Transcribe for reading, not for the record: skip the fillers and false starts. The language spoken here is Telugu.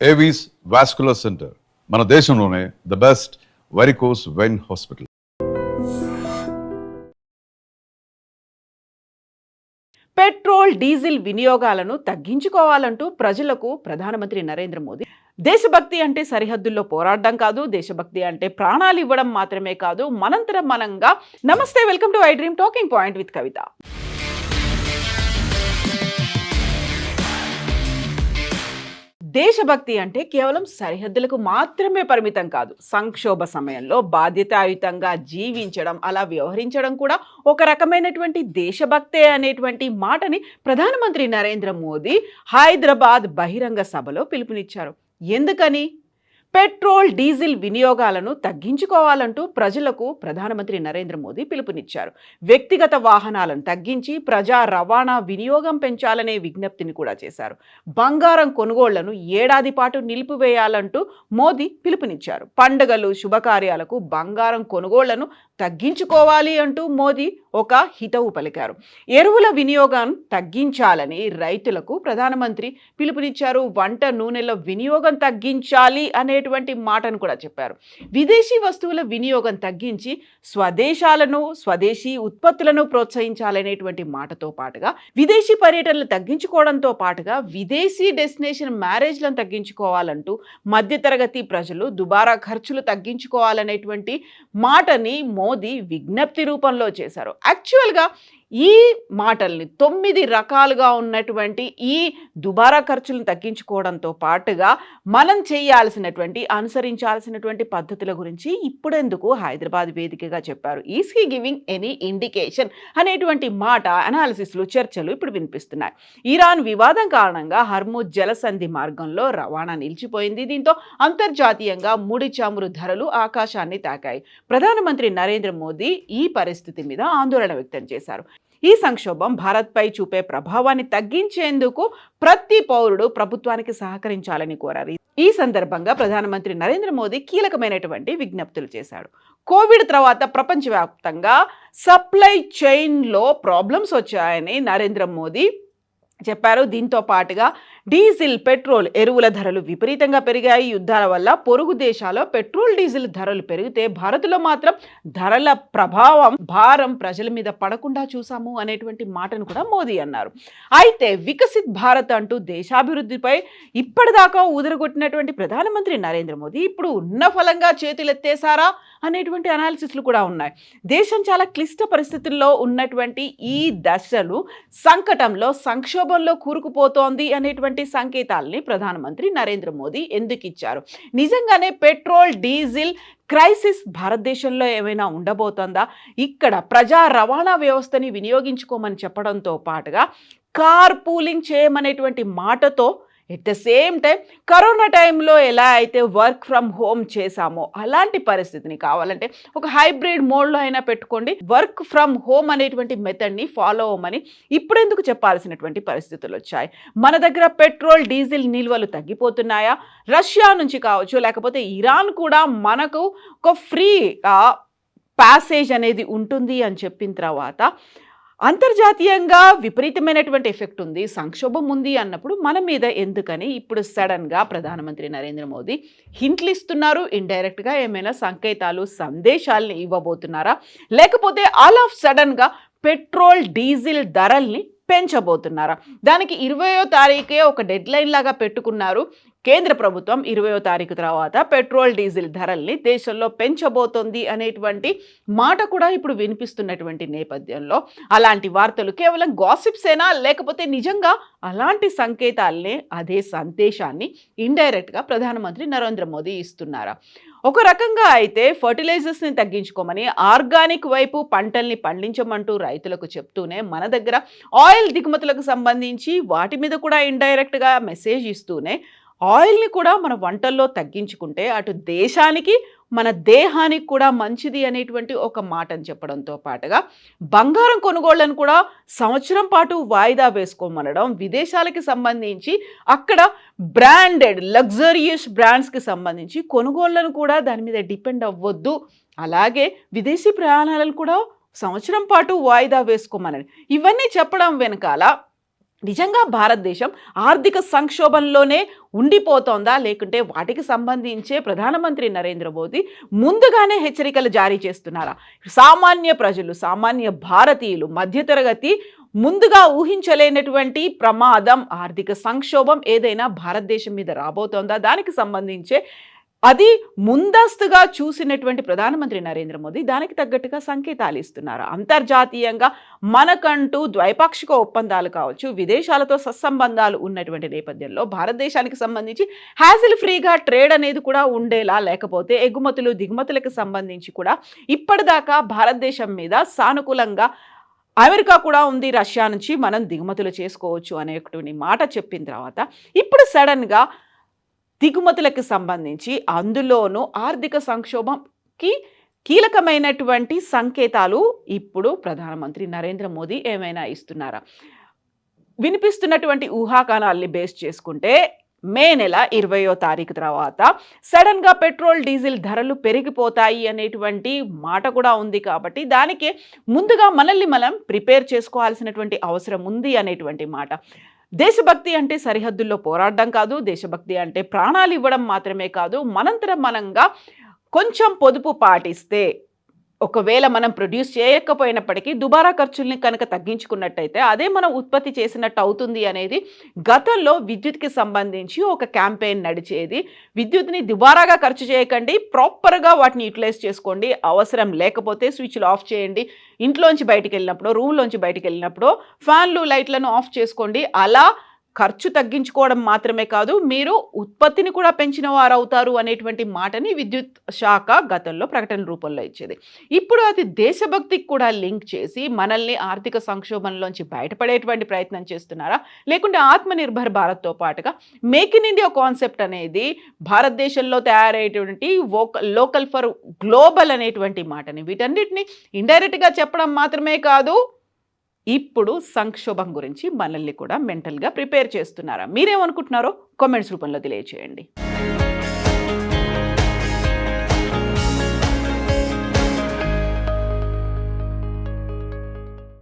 ఏవీస్ వాస్కులర్ సెంటర్ మన దేశంలోనే the best varicose vein hospital. Petrol diesel వినియోగాలను తగ్గించుకోవాలంటూ ప్రజలకు ప్రధానమంత్రి నరేంద్ర మోదీ దేశభక్తి అంటే సరిహద్దుల్లో పోరాడడం కాదు, దేశభక్తి అంటే ప్రాణాలు ఇవ్వడం మాత్రమే కాదు, మనంతరం మనంగా. నమస్తే, welcome to I dream talking point with Kavitha. దేశభక్తి అంటే కేవలం సరిహద్దులకు మాత్రమే పరిమితం కాదు. సంక్షోభ సమయంలో బాధ్యతాయుతంగా జీవించడం, అలా వ్యవహరించడం కూడా ఒక రకమైనటువంటి దేశభక్తే అనేటువంటి మాటని ప్రధానమంత్రి నరేంద్ర మోదీ హైదరాబాద్ బహిరంగ సభలో పిలుపునిచ్చారు. ఎందుకని? పెట్రోల్ డీజిల్ వినియోగాలను తగ్గించుకోవాలంటూ ప్రజలకు ప్రధానమంత్రి నరేంద్ర మోదీ పిలుపునిచ్చారు. వ్యక్తిగత వాహనాలను తగ్గించి ప్రజా రవాణా వినియోగం పెంచాలనే విజ్ఞప్తిని కూడా చేశారు. బంగారం కొనుగోళ్లను ఏడాది పాటు నిలిపివేయాలంటూ మోదీ పిలుపునిచ్చారు. పండుగలు, శుభకార్యాలకు బంగారం కొనుగోళ్లను తగ్గించుకోవాలి అంటూ మోదీ ఒక హితవు పలికారు. ఎరువుల వినియోగం తగ్గించాలని రైతులకు ప్రధానమంత్రి పిలుపునిచ్చారు. వంట నూనెల వినియోగం తగ్గించాలి అనేటువంటి మాటను కూడా చెప్పారు. విదేశీ వస్తువుల వినియోగం తగ్గించి స్వదేశీ ఉత్పత్తులను ప్రోత్సహించాలనేటువంటి మాటతో పాటుగా విదేశీ పర్యటనలు తగ్గించుకోవడంతో పాటుగా విదేశీ డెస్టినేషన్ మ్యారేజ్లను తగ్గించుకోవాలంటూ మధ్యతరగతి ప్రజలు దుబారా ఖర్చులు తగ్గించుకోవాలనేటువంటి మాటని మోదీ విజ్ఞప్తి రూపంలో చేశారు. యాక్చువల్గా ఈ మాటల్ని 9 రకాలుగా ఉన్నటువంటి ఈ దుబారా ఖర్చులను తగ్గించుకోవడంతో పాటుగా మనం చేయాల్సినటువంటి అనుసరించాల్సినటువంటి పద్ధతుల గురించి ఇప్పుడెందుకు హైదరాబాద్ వేదికగా చెప్పారు. Is he giving any indication అనేటువంటి మాట అనాలిసిస్లు, చర్చలు ఇప్పుడు వినిపిస్తున్నాయి. ఇరాన్ వివాదం కారణంగా హర్ముజ్ జలసంధి మార్గంలో రవాణా నిలిచిపోయింది. దీంతో అంతర్జాతీయంగా ముడి చమురు ధరలు ఆకాశాన్ని తాకాయి. ప్రధానమంత్రి నరేంద్ర మోదీ ఈ పరిస్థితి మీద ఆందోళన వ్యక్తం చేశారు. ఈ సంక్షోభం భారత్పై చూపే ప్రభావాన్ని తగ్గించేందుకు ప్రతి పౌరుడు ప్రభుత్వానికి సహకరించాలని కోరారు. ఈ సందర్భంగా ప్రధానమంత్రి నరేంద్ర మోదీ కీలకమైనటువంటి విజ్ఞప్తులు చేశాడు. కోవిడ్ తర్వాత ప్రపంచవ్యాప్తంగా సప్లై చైన్లో ప్రాబ్లమ్స్ వచ్చాయని నరేంద్ర మోదీ చెప్పారు. దీంతో పాటుగా డీజిల్, పెట్రోల్, ఎరువుల ధరలు విపరీతంగా పెరిగాయి. యుద్ధాల వల్ల పొరుగు దేశాల్లో పెట్రోల్, డీజిల్ ధరలు పెరిగితే భారత్లో మాత్రం ధరల ప్రభావం, భారం ప్రజల మీద పడకుండా చూసాము అనేటువంటి మాటను కూడా మోదీ అన్నారు. అయితే వికసిత్ భారత్ అంటూ దేశాభివృద్ధిపై ఇప్పటిదాకా ఊదరగొట్టినటువంటి ప్రధానమంత్రి నరేంద్ర మోదీ ఇప్పుడు ఉన్న ఫలంగా చేతులెత్తేశారా అనేటువంటి అనాలిసిస్లు కూడా ఉన్నాయి. దేశం చాలా క్లిష్ట పరిస్థితుల్లో ఉన్నటువంటి ఈ దశలు సంకటంలో, సంక్షోభంలో కూరుకుపోతోంది అనేటువంటి సంకేతాలని ప్రధానమంత్రి నరేంద్ర మోదీ ఎందుకు ఇచ్చారు? నిజంగానే పెట్రోల్, డీజిల్ క్రైసిస్ భారతదేశంలో ఏమైనా ఉండబోతోందా? ఇక్కడ ప్రజా రవాణా వ్యవస్థని వినియోగించుకోమని చెప్పడంతో పాటుగా కార్ పూలింగ్ చేయమనేటువంటి మాటతో at the same time corona టైంలో ఎలా అయితే వర్క్ ఫ్రమ్ హోమ్ చేశామో అలాంటి పరిస్థితిని కావాలంటే ఒక హైబ్రిడ్ మోడ్లో అయినా పెట్టుకోండి, వర్క్ ఫ్రమ్ హోమ్ అనేటువంటి మెథడ్ని ఫాలో అవ్వమని ఇప్పుడెందుకు చెప్పాల్సినటువంటి పరిస్థితులు వచ్చాయి? మన దగ్గర పెట్రోల్, డీజిల్ నిల్వలు తగ్గిపోతున్నాయా? రష్యా నుంచి కావచ్చు, లేకపోతే ఇరాన్ కూడా మనకు ఒక ఫ్రీ ప్యాసేజ్ అనేది ఉంటుంది అని చెప్పిన తర్వాత అంతర్జాతీయంగా విపరీతమైనటువంటి ఎఫెక్ట్ ఉంది, సంక్షోభం ఉంది అన్నప్పుడు మన మీద ఎందుకని ఇప్పుడు సడన్గా ప్రధానమంత్రి నరేంద్ర మోదీ హింట్లు ఇస్తున్నారు? ఇండైరెక్ట్గా ఏమైనా సంకేతాలు, సందేశాలని ఇవ్వబోతున్నారా? లేకపోతే ఆల్ ఆఫ్ సడన్గా పెట్రోల్, డీజిల్ ధరల్ని పెంచబోతున్నారా? దానికి 20వ తారీఖే ఒక డెడ్ లైన్ లాగా పెట్టుకున్నారు కేంద్ర ప్రభుత్వం. 20వ తారీఖు తర్వాత పెట్రోల్, డీజిల్ ధరల్ని దేశంలో పెంచబోతోంది అనేటువంటి మాట కూడా ఇప్పుడు వినిపిస్తున్నటువంటి నేపథ్యంలో అలాంటి వార్తలు కేవలం గాసిప్సేనా, లేకపోతే నిజంగా అలాంటి సంకేతాలనే, అదే సందేశాన్ని ఇండైరెక్ట్గా ప్రధానమంత్రి నరేంద్ర మోదీ ఇస్తున్నారా? ఒక రకంగా అయితే ఫర్టిలైజర్స్ని తగ్గించుకోమని, ఆర్గానిక్ వైపు పంటల్ని పండించమంటూ రైతులకు చెప్తూనే మన దగ్గర ఆయిల్ దిగుమతులకు సంబంధించి వాటి మీద కూడా ఇండైరెక్ట్గా మెసేజ్ ఇస్తూనే ఆయిల్ని కూడా మన వంటల్లో తగ్గించుకుంటే అటు దేశానికి, మన దేహానికి కూడా మంచిది అనేటువంటి ఒక మాటను చెప్పడంతో పాటుగా బంగారం కొనుగోళ్లను కూడా సంవత్సరం పాటు వాయిదా వేసుకోమనడం, విదేశాలకి సంబంధించి అక్కడ బ్రాండెడ్ లగ్జరియస్ బ్రాండ్స్కి సంబంధించి కొనుగోళ్లను కూడా దాని మీద డిపెండ్ అవ్వద్దు, అలాగే విదేశీ ప్రయాణాలను కూడా సంవత్సరం పాటు వాయిదా వేసుకోమనడం, ఇవన్నీ చెప్పడం వెనకాల నిజంగా భారతదేశం ఆర్థిక సంక్షోభంలోనే ఉండిపోతోందా? లేకుంటే వాటికి సంబంధించే ప్రధానమంత్రి నరేంద్ర మోదీ ముందుగానే హెచ్చరికలు జారీ చేస్తున్నారా? సామాన్య ప్రజలు, సామాన్య భారతీయులు, మధ్యతరగతి ముందుగా ఊహించలేనటువంటి ప్రమాదం, ఆర్థిక సంక్షోభం ఏదైనా భారతదేశం మీద రాబోతోందా? దానికి సంబంధించే అది ముందస్తుగా చూసినటువంటి ప్రధానమంత్రి నరేంద్ర మోదీ దానికి తగ్గట్టుగా సంకేతాలు ఇస్తున్నారు. అంతర్జాతీయంగా మనకంటూ ద్వైపాక్షిక ఒప్పందాలు కావచ్చు, విదేశాలతో సత్సంబంధాలు ఉన్నటువంటి నేపథ్యంలో భారతదేశానికి సంబంధించి హ్యాసిల్ ఫ్రీగా ట్రేడ్ అనేది కూడా ఉండేలా, లేకపోతే ఎగుమతులు దిగుమతులకు సంబంధించి కూడా ఇప్పటిదాకా భారతదేశం మీద సానుకూలంగా అమెరికా కూడా ఉంది, రష్యా నుంచి మనం దిగుమతులు చేసుకోవచ్చు అనేటువంటి మాట చెప్పిన తర్వాత ఇప్పుడు సడన్గా దిగుమతులకు సంబంధించి అందులోనూ ఆర్థిక సంక్షోభంకి కీలకమైనటువంటి సంకేతాలు ఇప్పుడు ప్రధానమంత్రి నరేంద్ర మోదీ ఏమైనా ఇస్తున్నారా? వినిపిస్తున్నటువంటి ఊహాగానాల్ని బేస్ చేసుకుంటే మే నెల 20వ తారీఖు తర్వాత సడన్గా పెట్రోల్ డీజిల్ ధరలు పెరిగిపోతాయి అనేటువంటి మాట కూడా ఉంది. కాబట్టి దానికే ముందుగా మనల్ని మనం ప్రిపేర్ చేసుకోవాల్సినటువంటి అవసరం ఉంది అనేటువంటి మాట. దేశభక్తి అంటే సరిహద్దుల్లో పోరాడడం కాదు, దేశభక్తి అంటే ప్రాణాలు ఇవ్వడం మాత్రమే కాదు, మనంతరం మనంగా కొంచెం పొదుపు పాటిస్తే, ఒకవేళ మనం ప్రొడ్యూస్ చేయకపోయినప్పటికీ దుబారా ఖర్చుల్ని కనుక తగ్గించుకున్నట్టయితే అదే మనం ఉత్పత్తి చేసినట్టు అవుతుంది అనేది గతంలో విద్యుత్కి సంబంధించి ఒక క్యాంపెయిన్ నడిచేది. విద్యుత్ని దుబారాగా ఖర్చు చేయకండి, ప్రాపర్గా వాటిని యూటిలైజ్ చేసుకోండి, అవసరం లేకపోతే స్విచ్లు ఆఫ్ చేయండి, ఇంట్లోంచి బయటికి వెళ్ళినప్పుడు, రూమ్లోంచి బయటికి వెళ్ళినప్పుడు ఫ్యాన్లు లైట్లను ఆఫ్ చేసుకోండి. అలా ఖర్చు తగ్గించుకోవడం మాత్రమే కాదు, మీరు ఉత్పత్తిని కూడా పెంచిన వారు అవుతారు అనేటువంటి మాటని విద్యుత్ శాఖ గతంలో ప్రకటన రూపంలో ఇచ్చేది. ఇప్పుడు అది దేశభక్తికి కూడా లింక్ చేసి మనల్ని ఆర్థిక సంక్షోభంలోంచి బయటపడేటువంటి ప్రయత్నం చేస్తున్నారా? లేకుంటే ఆత్మనిర్భర్ భారత్తో పాటుగా మేక్ ఇన్ ఇండియా కాన్సెప్ట్ అనేది భారతదేశంలో తయారయ్యేటువంటి లోకల్ ఫర్ గ్లోబల్ అనేటువంటి మాటని, వీటన్నిటిని ఇండైరెక్ట్గా చెప్పడం మాత్రమే కాదు, ఇప్పుడు సంక్షోభం గురించి మనల్ని కూడా మెంటల్గా ప్రిపేర్ చేస్తున్నారా? మీరేమనుకుంటున్నారో కామెంట్స్ రూపంలో తెలియజేయండి.